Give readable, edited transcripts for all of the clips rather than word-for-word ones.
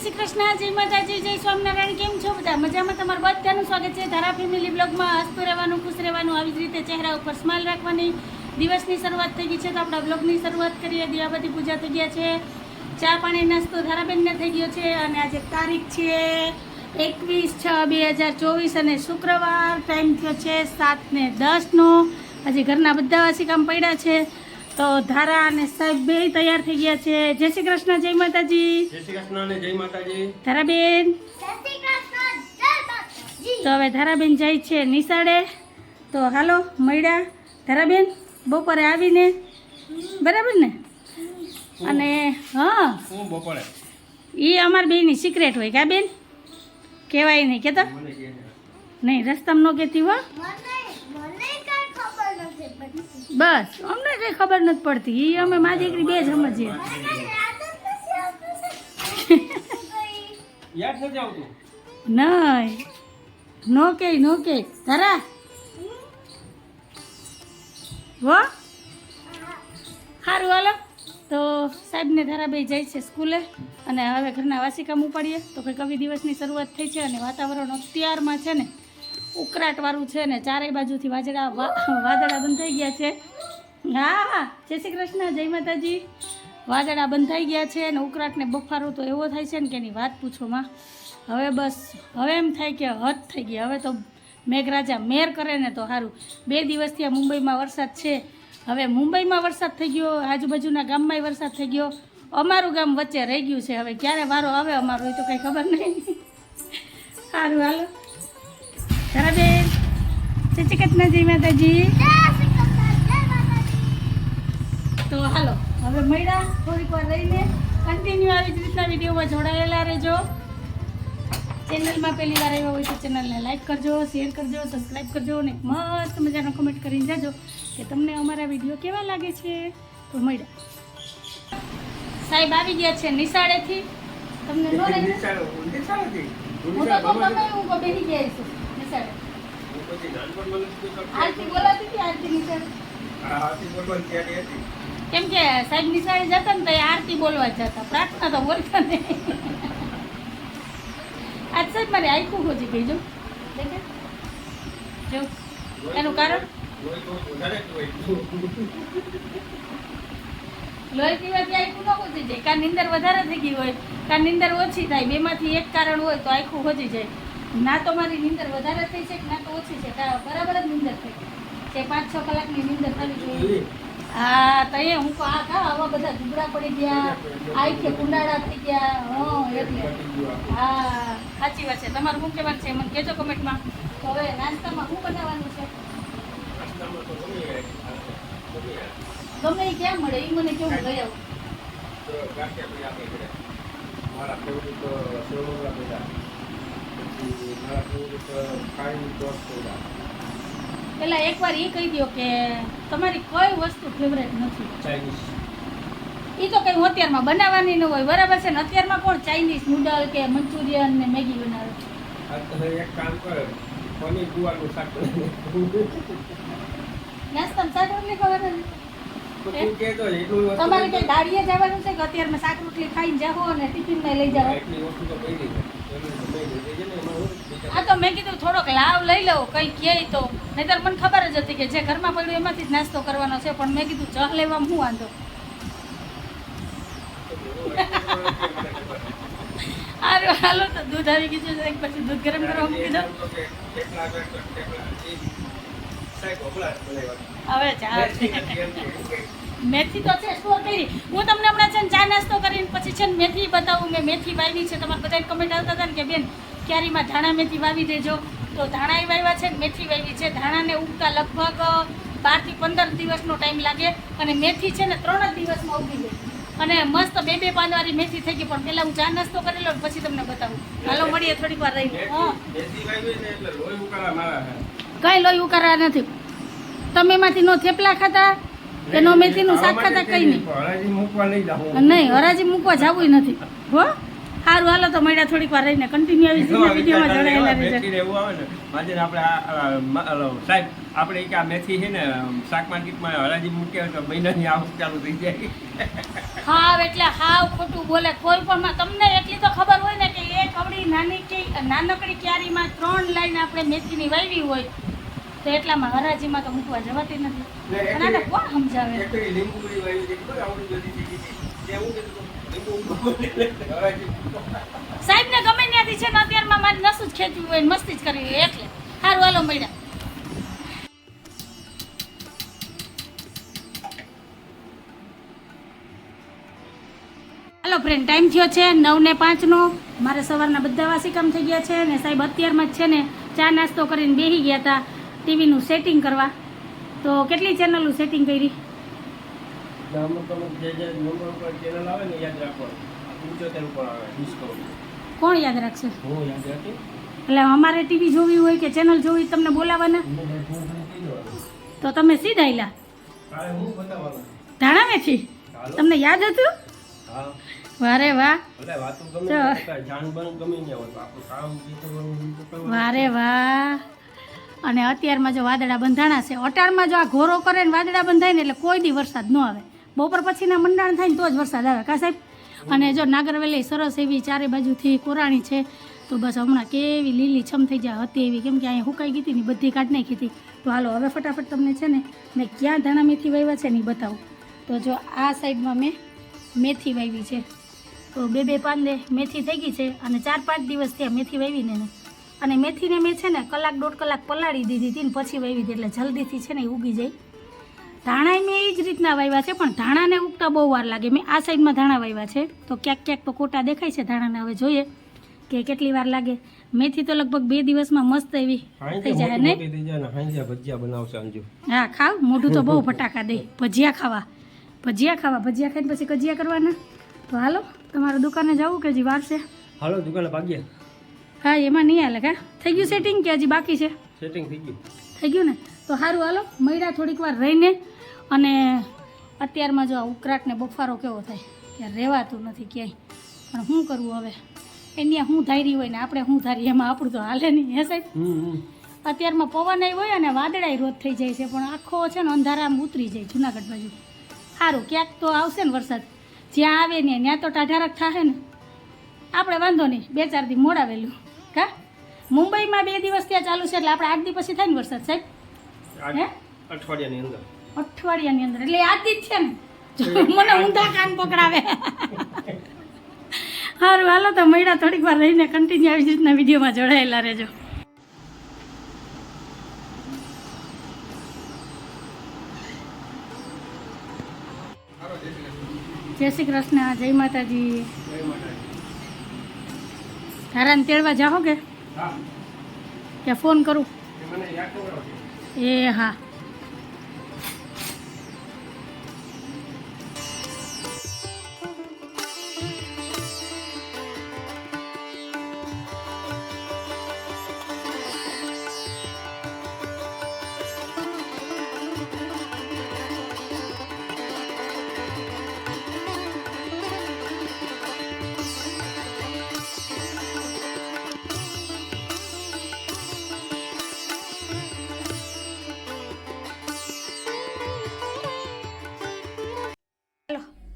શ્રી કૃષ્ણ, જય માતાજી, જય સ્વામિનારાયણ. કેમ છો બધા? મજામાં? તમારું બધાનું સ્વાગત છે ધારા ફેમિલી બ્લોગમાં. હસતું રહેવાનું, ખુશ રહેવાનું, આવી જ રીતે ચહેરા ઉપર સ્માઇલ રાખવાની. દિવસની શરૂઆત થઈ ગઈ છે તો આપણા બ્લોગની શરૂઆત કરીએ. દિયાબતી પૂજા થઈ ગયા છે, ચા પાણી નાસ્તો ધારાબેનને થઈ ગયો છે. અને આજે તારીખ છે 21/6/2024 અને શુક્રવાર. ટાઈમ થયો છે 7:10નો. હજી ઘરના બધા વાસી કામ પડ્યા છે તો ધારા અને સાહેબ બે તૈયાર થઈ ગયા છે. જય શ્રી કૃષ્ણ, જય માતાજી. જય શ્રી કૃષ્ણ અને જય માતાજી. ધારાબેન તો હવે ધારાબેન જાય છે નિશાળે. તો હાલો મળ્યા ધારાબેન બપોરે આવીને, બરાબર ને? અને હા, હું બપોરે એ અમાર બેની સિક્રેટ હોય કા બેન? કહેવાય નહીં કેતો નહીં, રસ્તામાં ન કહેતી હો. બસ અમને કઈ ખબર નથી પડતી. એ અમે મા દીકરી બે જ સમજીએ. યાદ નથી આવતું. નહીં નો કે ધરા હો. સારું હાલો. તો સાહેબને ધારાભાઈ જાય છે સ્કૂલે અને હવે ઘરના વાસી કામ ઉપાડીએ. તો કંઈક કવિ દિવસની શરૂઆત થઈ છે અને વાતાવરણ અત્યારમાં છે ને ઉકળાટવાળું છે ને ચારેય બાજુથી વાદળા બંધ થઈ ગયા છે. હા, જય શ્રી કૃષ્ણ, જય માતાજી. વાદળા બંધ થઈ ગયા છે અને ઉકળાટને બફારો તો એવો થાય છે ને કે એની વાત પૂછો માં. હવે બસ હવે એમ થાય કે હદ થઈ ગઈ. હવે તો મેઘરાજા મેર કરે ને તો સારું. 2 દિવસથી આ મુંબઈમાં વરસાદ છે. હવે મુંબઈમાં વરસાદ થઈ ગયો, આજુબાજુના ગામમાંય વરસાદ થઈ ગયો, અમારું ગામ વચ્ચે રહી ગયું છે. હવે ક્યારે વારો આવે અમારો હોય તો કંઈ ખબર નહીં. સારું હાલો ધારાબેન, જય શ્રી કૃષ્ણ, જય માતાજી. તો હાલો હવે મળ્યા થોડીક વાર રહીને કન્ટિન્યુ આવી જ રીતના વિડીયોમાં જોડાયેલા રહેજો. ચેનલમાં પહેલી વાર આવ્યા હોય તો ચેનલને લાઈક કરજો, શેર કરજો, સબસ્ક્રાઈબ કરજો અને મસ્ત મજાનો કમેન્ટ કરીને જાજો કે તમને અમારા વિડીયો કેવા લાગે છે. તો મળ્યા સાહેબ આવી ગયા છે નિશાળેથી. તમને નો રહે હું બેસી ગયા છું નિશાળે. આરતી બોલાતી હતી, આરતી નિશાળે. કેમ કે સાહેબ નિશાળે જતા ને તો આરતી બોલવા જતા, પ્રાર્થના તો બોલતા નહીં. આજ સાહેબ મારે આખું ખોજી ગઈ જો એનું કારણ લોહી પીવાથી આખું ન ખોજી જાય. કાં નીંદર વધારે થઈ ગઈ હોય, કાં નીંદર ઓછી થાય. બેમાંથી એક કારણ હોય તો આખું ખોજી જાય. ના તો મારી નીંદર વધારે થઈ છે ના તો ઓછી છે. બરાબર જ નીંદર થઈ છે. 5-6 કલાકની નીંદર થવી જોઈએ. હા તો એ હું આ આવા બધા ઝૂંપડા પડી ગયા, આંખે કુંડાળા થઈ ગયા. એટલે હા સાચી વાત છે. તમારું શું કહેવાનું છે મને કહેજો કમેન્ટમાં. તો હવે નાસ્તામાં શું બનાવવાનું છે? ગમે એ ક્યાં મળે એ મને કેવું લઈ આવું. પેલા એકવાર એ કહી દો કે તમારી કઈ વસ્તુ ફેવરેટ નથી. એ તો કઈ અત્યારમાં બનાવવાની ન હોય, બરાબર છે ને? અત્યારમાં કોણ ચાઇનીઝ નૂડલ કે મંચુરિયન ને મેગી બનાવે? નાસ્તામાં શાક રોટલી ખાવાનું. તમારે કઈ દાડીએ જવાનું છે કે અત્યારમાં શાક રોટલી ખાઈને જાઓ અને ટિફિનમાં લઈ જાઓ? આ તો મેં કીધું થોડોક લાવ લઈ લઉં કંઈ કહે તો. નહીંતર મને ખબર જ હતી કે જે ઘરમાં પડ્યું એમાંથી જ નાસ્તો કરવાનો છે. પણ મેં કીધું ચા લેવામાં શું વાંધો. સારું હાલો તો દૂધ આવી ગયું છે, પછી દૂધ ગરમ કરવા મૂકી દો. હવે ચા મેથી તો છે સ્ટોર કરી. હું તમને હમણાં છે ને ચા નાસ્તો કરીને પછી છે ને મેથી બતાવું. મેં મેથી વાવી છે. તમારે બધા કમેન્ટ આવતા હતા ને કે બેન ક્યારીમાં ધાણા મેથી વાવી દેજો. તો ધાણા વાવ્યા છે ને મેથી વાવી છે. ધાણાને ઉગતા લગભગ 12 થી 15 દિવસનો ટાઈમ લાગે અને મેથી છે ને 3 જ દિવસમાં ઉગી જાય. અને મસ્ત 2-2 પાનવાળી મેથી થઈ ગઈ. પણ પહેલાં હું ચા નાસ્તો કરી લઉં પછી તમને બતાવું. હાલો મળીએ થોડીક વાર રહીને. કઈ લોહી ઉકાળવા નથી. તમે એમાંથી નો થેપલા ખાતા કે નો મેથીનું શાક ખાતા? કઈ નહીં. નહીં હરાજી મૂકવા જવું નથી હો. સારું હાલો તો મળ્યા થોડીક વાર રહીને કન્ટિન્યુ આવી રીતના વિડીયોમાં જોડાયેલા રહેજો. મેથી ને એવું આવે ને આજે સાહેબ આપણે કે આ મેથી છે ને શાક માર્કેટમાં હરાજી મૂકે તો મહિનાની આવક ચાલુ થઈ જાય. હાવ એટલે હાવ ખોટું બોલે કોઈ પણ માં. તમને એટલી તો ખબર હોય ને કે એક આવડી નાનકડી ક્યારીમાં 3 લાઈન આપણે મેથીની વાવી હોય તો એટલામાં હરાજીમાં તો મૂકવા જવાતી નથી. પણ આને કોણ સમજાવે? લીંબુડી વાવી છે ખબર આવડી બધી જગ્યાએ એવું કીધું હરાજી સાહેબ ને ગમે ત્યાંથી છે ને અત્યારમાં મારી નસું જ ખેંચવી હોય ને મસ્તી જ કરવી હોય એટલે સારું હાલો મળ્યા. હાલો ફ્રેન્ડ, ટાઈમ થયો છે 9:05 મારે સવારના બધા વાસી કામ થઈ ગયા છે ને સાહેબ અત્યારમાં જ છે ને ચા નાસ્તો કરીને બેસી ગયા હતા ટીવીનું સેટિંગ કરવા. તો કેટલી ચેનલનું સેટિંગ કરી? અમુક જે નંબર ઉપર ચેનલ આવે ને યાદ રાખવાનું. 75 ઉપર આવે ડિસ્કાઉન્ટ. કોણ યાદ રાખશે? હું યાદ રાખી એટલે અમારે ટીવી જોવી હોય કે ચેનલ જોવી તમને બોલાવાના તો તમે સીધા આયલા કાલે હું બતાવવાનું. ધાણા મેથી તમને યાદ હતું? હા વારે વાહ, એટલે વાતો ગમે ચલો. ને જાણ બન ગમે ને હોય તો આપણું કામ જે કરવાનું હોય તો કરવાનું. વારે વાહ. અને અત્યારમાં જો વાદળા બંધાણા છે, અટાણમાં જો આ ઘોરો કરે ને વાદળા બંધાય ને એટલે કોઈ દી વરસાદ ન આવે. બપોર પછીના મંડાણ થાય ને તો જ વરસાદ આવે કા સાહેબ? અને જો નાગરવેલી સરસ એવી ચારે બાજુથી કોરાણી છે તો બસ હમણાં કેવી લીલી છમ થઈ જાય હતી એવી, કેમ કે અહીંયા હુકાઈ ગઈ હતી ને બધી કાઢ નાખી હતી. તો હાલો હવે ફટાફટ તમને છે ને મેં ક્યાં ધાણા મેથી વાવ્યા છે ને એ બતાવું. તો જો આ સાઈડમાં મેં મેથી વાવી છે તો 2 પાંદે મેથી થઈ ગઈ છે અને 4-5 દિવસ ત્યાં મેથી વાવીને ને. અને મેથીને મેં છે ને 1-1.5 કલાક પલાળી દીધી હતી ને પછી વાવી હતી એટલે જલ્દીથી છે ને એ ઉગી જાય. ધાણા મેં એ જ રીતના વાવ્યા છે પણ ધાણાને ઉગતા બહુ વાર લાગે. મેં આ સાઈડમાં ધાણા વાવ્યા છે તો ક્યાંક તો કોટા દેખાય છે ધાણાને. હવે જોઈએ કે કેટલી વાર લાગે. મેથી તો લગભગ 2 દિવસમાં મસ્ત એવી થઈ જાય ને. ભજીયા બનાવશે અંજુ. હા ખાવ, મોઢું તો બહુ ફટાકા દે. ભજીયા ખાવા ખાઈને પછી કજિયા કરવાના. તો હાલો તમારે દુકાને જવું કે હજી વાર છે? હાલો દુકાને ભાગ્યા. હા એમાં નહીં હાલે કા? થઈ ગયું સેટિંગ કે હજી બાકી છે? સેટિંગ થઈ ગયું. થઈ ગયું ને? તો સારું હાલો મળ્યા થોડીક વાર રહીને. અને અત્યારમાં જો આ ઉકળાટને બફારો કેવો થાય કે રહેવાતું નથી ક્યાંય. પણ શું કરવું હવે? એની શું ધારી હોય ને આપણે શું ધારીએ એમાં આપણું તો હાલે નહીં હે સાહેબ? અત્યારમાં પવન હોય અને વાદળાય રોજ થઈ જાય છે પણ આખો છે ને અંધારામાં ઉતરી જાય જુનાગઢ બાજુ. સારું ક્યાંક તો આવશે ને વરસાદ, જ્યાં આવે ને ત્યાં તો ટાઢારક થશે ને. આપણે વાંધો નહીં 2-4 દી મોડાવેલું કા? મુંબઈમાં 2 દિવસ ત્યાં ચાલુ છે એટલે આપણે 8 દી પછી થાય ને વરસાદ સાહેબ? હે અઠવાડિયાની અંદર. અઠવાડિયાની અંદર એટલે આજ દી જ છે ને. મને ઊંધા કાન પકડાવે. સારું હાલો તો મળ્યા થોડીક વાર રહીને કન્ટિન્યુ આવી રીતના વિડીયોમાં જોડાયેલા રહેજો. જય શ્રી કૃષ્ણ, જય માતાજી. ધારાને તેડવા જાઓ કે હા કે ફોન કરું? મને યાદ કરાવો. એ હા.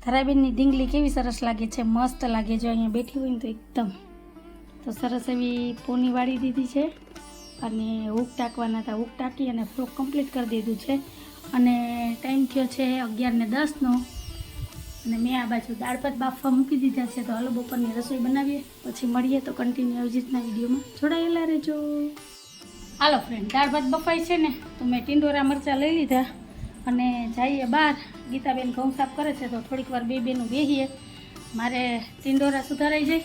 ધરાબેનની ઢીંગલી કેવી સરસ લાગે છે, મસ્ત લાગે. જો અહીંયા બેઠી હોય ને તો એકદમ તો સરસ એવી પોની વાળી દીધી છે અને હૂક ટાંકવાના હતા, હૂક ટાંકી અને ફ્લોક કમ્પ્લીટ કરી દીધું છે. અને ટાઈમ થયો છે 11:10 અને મેં આ બાજુ દાળ ભાત બાફવા મૂકી દીધા છે. તો હાલો બપોરની રસોઈ બનાવીએ પછી મળીએ. તો કન્ટિન્યુ આવી રીતના વિડીયોમાં જોડાયેલા રહેજો. હાલો ફ્રેન્ડ, દાળ ભાત બફાય છે ને તો મેં ટીંડોરા મરચાં લઈ લીધા અને જઈએ બહાર. ગીતાબેન ઘઉં સાફ કરે છે તો થોડીક વાર બેનું બેહીએ. મારે ટીંડોરા સુધારાઈ જાય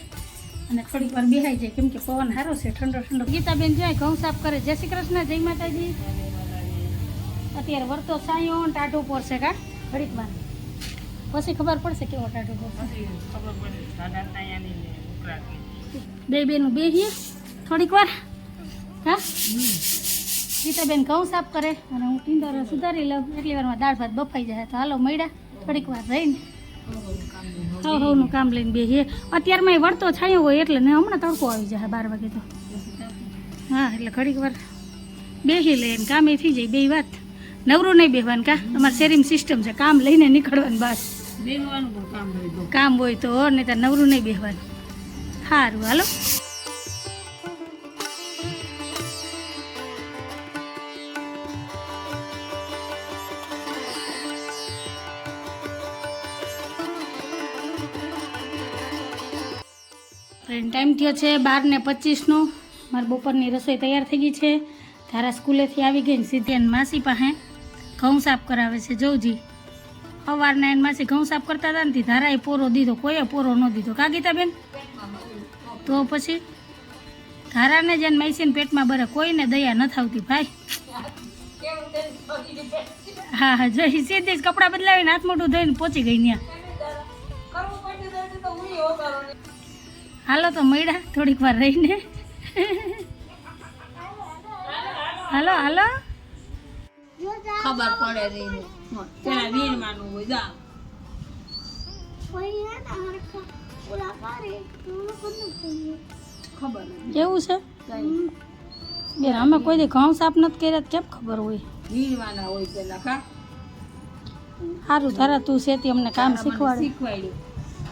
અને થોડીક વાર બેહાઈ જાય કેમ કે પવન સારો છે, ઠંડો ઠંડો. ગીતાબેન જાય ઘઉં સાફ કરે. જય શ્રી કૃષ્ણ, જય માતાજી. અત્યારે વરતો સાયો ટાઢો પડશે કા ઘડીક વાર પછી ખબર પડશે કેવો ટાઢો પડશે. બેનું બેહીએ થોડીક વાર. હા ગીતાબેન ઘઉં સાફ કરે અને હું ટીંડોરા સુધારી લઉં એટલી વારમાં દાળ ભાત બફાઈ જાય. તો હાલો મળ્યા થોડીક વાર રહીને હવનું કામ લઈને બેસીએ અત્યારમાં એ વળતો છાયો હોય એટલે ને હમણાં તડકો આવી જાય 12 વાગે તો હા એટલે ઘડીક વાર બેસી લે ને કામે થઈ જાય બે વાત નવરું નહીં બેસવાનું કા અમારે શેરિંગ સિસ્ટમ છે કામ લઈને નીકળવાનું બસ કામ હોય તો નહીં તો નવરું નહીં બેસવાનું સારું હાલો ટાઈમ થયો છે 12:25નો મારી બપોરની રસોઈ તૈયાર થઈ ગઈ છે ધારા સ્કૂલેથી આવી ગઈ ને સીધી એને માસી પાસે ઘઉં સાફ કરાવે છે જોજી સવારના એને માસી ઘઉં સાફ કરતા હતા ને ધારાએ પોરો દીધો કોઈએ પોરો ન દીધો કા ગીતાબેન તો પછી ધારાને જેને માસીને પેટમાં બરે કોઈને દયા ન આવતી ભાઈ હા હા જોઈ સીધી જ કપડાં બદલાવીને હાથ મોઢું ધોઈને પહોંચી ગઈ ત્યાં હાલો તો મળ્યા થોડીક વાર રહીને હાલો હાલો ખબર પડે રહી પેલા વીર માનું હોય જા ખબર એવું છે બેન અમે કોઈ દી ઘઉં સાફ નથી કર્યા કેમ ખબર હોય વીર માના હોય પેલા કા સારું ધારા તું સેતી અમને કામ શીખવાડે શીખવાડ્યું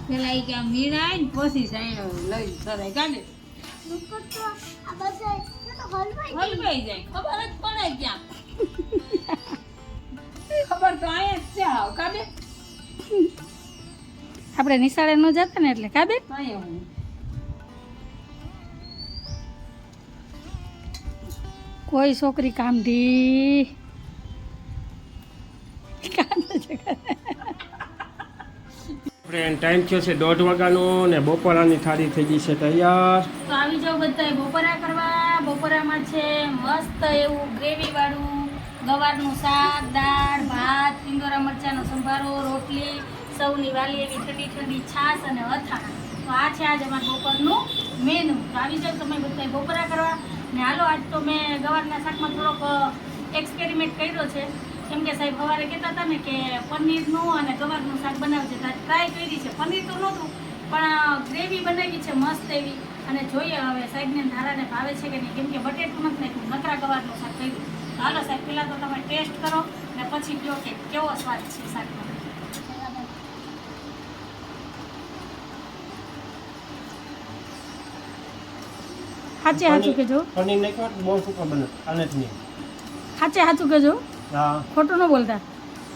પેલા એ કે આમ વીણાય ને પછી સાઈનો લઈ સરાય કાઢે હલવાઈ જાય ખબર જ પડે ક્યાં ખબર તો આયા જ છે હાવ કાબે આપણે નિશાળે ન જતા ને એટલે કાબે આયા હું કોઈ છોકરી કામઢી ફ્રેન્ડ ટાઈમ થયો છે 1:30 વાગ્યાનો ને બપોરાની થાળી થઈ ગઈ છે તૈયાર તો આવી જાવ બધા બપોરા કરવા બપોરામાં છે મસ્ત એવું ગ્રેવી વાળું ગવારનું શાક દાળ ભાત પિંગોરા મરચાંનો સંભારો રોટલી સૌની વાલી એવી ઠંડી ઠંડી છાશ અને અથાણા તો આ છે આજ અમારા બપોરનું મેનુ તો આવી જાવ તમે બધા બપોરા કરવા ને હાલો આજ તો મેં ગવારના શાકમાં થોડોક એક્સપેરિમેન્ટ કર્યો છે કેમ કે સાહેબ સવારે કહેતા હતા ને કે પનીરનું અને ગવારનું શાક બનાવજે તો ટ્રાય કરી છે પનીર તો નહોતું પણ ગ્રેવી બનાવી છે મસ્ત એવી અને જોઈએ હવે સાહેબને ધારાને ભાવે છે કે નહીં કેમ કે બટેટું નથી નાખ્યું નકરા ગવારનું શાક કર્યું તો હાલો સાહેબ પહેલાં તો તમે ટેસ્ટ કરો ને પછી કહો કે કેવો સ્વાદ છે શાકનો સાચે સાચું કહેજો પનીર નાખ્યો બહુ સુકા બને આને જ નહીં સાચે સાચું કહેજો હા ખોટું ન બોલતા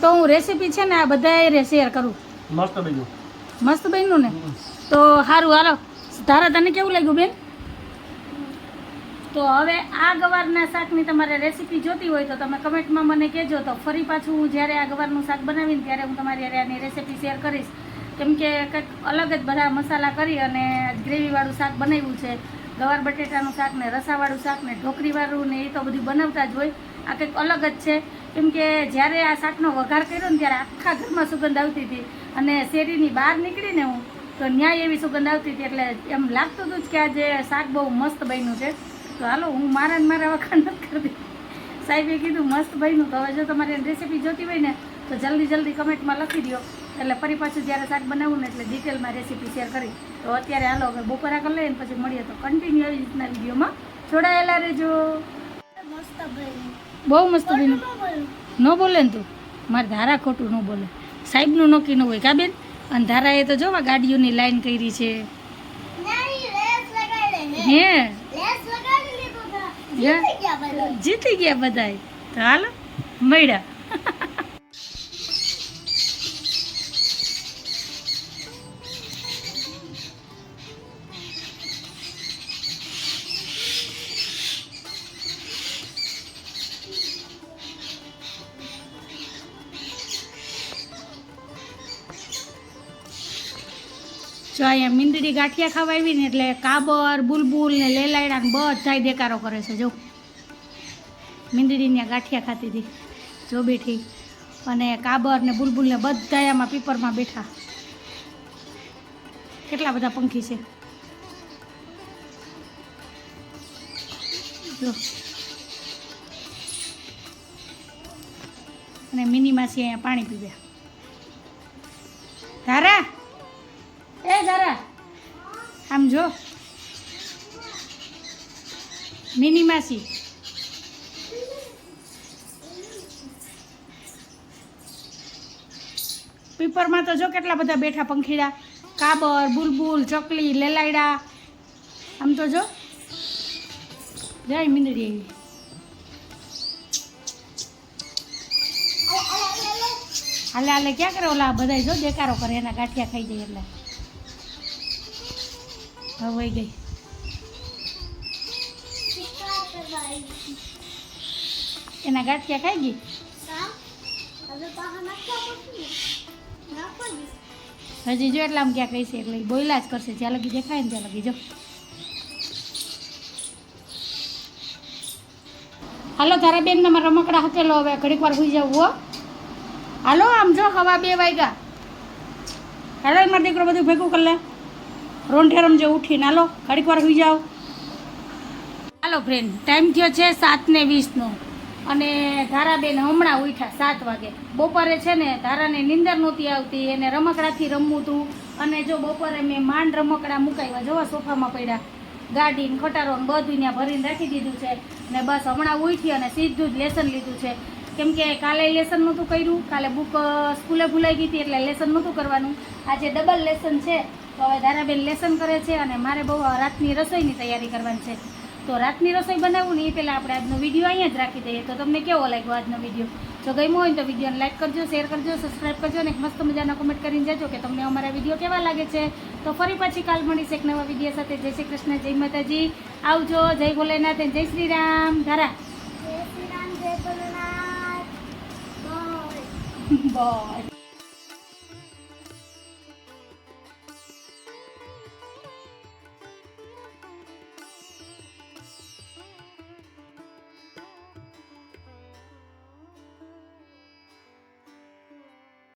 તો હું રેસીપી છે ને આ બધાએ શેર કરું મસ્ત બન્યું મસ્ત બન્યું ને તો સારું હાલો ધારા તને કેવું લાગ્યું બેન તો હવે આ ગવારના શાકની તમારે રેસીપી જોતી હોય તો તમે કમેન્ટમાં મને કહેજો તો ફરી પાછું હું જ્યારે આ ગવારનું શાક બનાવીને ત્યારે હું તમારી હારે આની રેસીપી શેર કરીશ કેમ કે કંઈક અલગ જ બધા મસાલા કરી અને ગ્રેવીવાળું શાક બનાવ્યું છે ગવાર બટેટાનું શાક ને રસાવાળું શાક ને ઢોકરીવાળું ને એ તો બધું બનાવતા જ હોય આ કંઈક અલગ જ છે કેમ કે જ્યારે આ શાકનો વઘાર કર્યો ને ત્યારે આખા ઘરમાં સુગંધ આવતી હતી અને શેરીની બહાર નીકળીને હું તો ન્યાય એવી સુગંધ આવતી હતી એટલે એમ લાગતું હતું જ કે આજે શાક બહુ મસ્ત બન્યું છે તો હાલો હું મારા વખાણ નથી કરતી સાહેબે કીધું મસ્ત બન્યું તો હવે જો તમારે રેસીપી જોતી હોય ને તો જલ્દી કમેન્ટમાં લખી દો એટલે ફરી પાછું જ્યારે શાક બનાવું ને એટલે ડિટેલમાં રેસીપી શેર કરી તો અત્યારે હાલો હવે બપોરા કરી લઈએ ને પછી મળીએ તો કન્ટિન્યુ એવી રીતના વિડીયોમાં જોડાયેલા રહેજો બહુ મસ્ત બન્યું ન બોલે ને તું મારે ધારા ખોટું ન બોલે સાહેબનું નક્કી ન હોય કા બેન અને ધારાએ તો જોવા ગાડીઓની લાઈન કરી છે હે જીતી ગયા બધાય તો હાલો મળ્યા જો અહીંયા મીંદડી ગાંઠિયા ખાવા આવી ને એટલે કાબર બુલબુલ ને લેલાયડા ને બધાય દેકારો કરે છે જો મીંદડીને ગાંઠિયા ખાતી હતી જો બેઠી અને કાબર ને બુલબુલ ને બધા આમાં પીપરમાં બેઠા કેટલા બધા પંખી છે જો અને મિની માસી અહીંયા પાણી પીવ્યા ધારા એ ધારા આમ જો મિની માસી પીપરમાં તો જો કેટલા બધા બેઠા પંખીડા કાબર બુલબુલ ચકલી લેલાયડા આમ તો જો જાય મીંદડી એવી હાલે હાલે ક્યાં કરે ઓલા બધા જો દેકારો કરે એના ગાંઠિયા ખાઈ જાય એટલે હવે ગઈ એના ગાંઠિયા ખાઈ ગઈ હજી જો એટલે આમ ક્યાં કહી છે એટલે બોયલા જ કરશે જ્યાં લગી દેખાય ને ત્યાં લગી જો હાલો તારા બેન મારા રમકડા હકેલો હવે ઘડીક વાર સુઈ જવું હો હાલો આમ જો હવા 2 વાગ્યા હાલો મારો દીકરો બધું ભેગું કરી લે રોંઢેરમ જે ઉઠીને હાલો ઘડીક વાર સુઈ જાઓ હાલો ફ્રેન્ડ ટાઈમ થયો છે 7:20 અને ધારાબેન હમણાં ઉઠ્યા 7 વાગે બપોરે છે ને ધારાને નીંદર નહોતી આવતી એને રમકડાથી રમવું હતું અને જો બપોરે મેં માંડ રમકડા મુકાવ્યા જોવા સોફામાં પડ્યા ગાડી ને ખટારો ને બધું ત્યાં ભરીને રાખી દીધું છે ને બસ હમણાં ઉઠી અને સીધું જ લેસન લીધું છે કેમ કે કાલે લેસન નહોતું કર્યું કાલે બુક સ્કૂલે ભૂલાઈ ગઈ હતી એટલે લેસન નહોતું કરવાનું આજે ડબલ લેસન છે તો હવે ધારાબેન લેસન કરે છે અને મારે બહુ રાતની રસોઈની તૈયારી કરવાની છે તો રાતની રસોઈ બનાવવું ને એ પહેલાં આપણે આજનો વિડીયો અહીંયા જ રાખી દઈએ તો તમને કેવો લાગ્યો આજનો વિડીયો જો ગમ્યો હોય તો વિડીયોને લાઈક કરજો શેર કરજો સબસ્ક્રાઈબ કરજો અને એક મસ્ત મજાના કોમેન્ટ કરીને જજો કે તમને અમારા વિડીયો કેવા લાગે છે તો ફરી પાછી કાલ મળીશ એક નવા વિડીયો સાથે જય શ્રી કૃષ્ણ જય માતાજી આવજો જય ભોલેનાથ અને જય શ્રી રામ ધારા જય શ્રી રામ જય ભોલેનાથ બાય બાય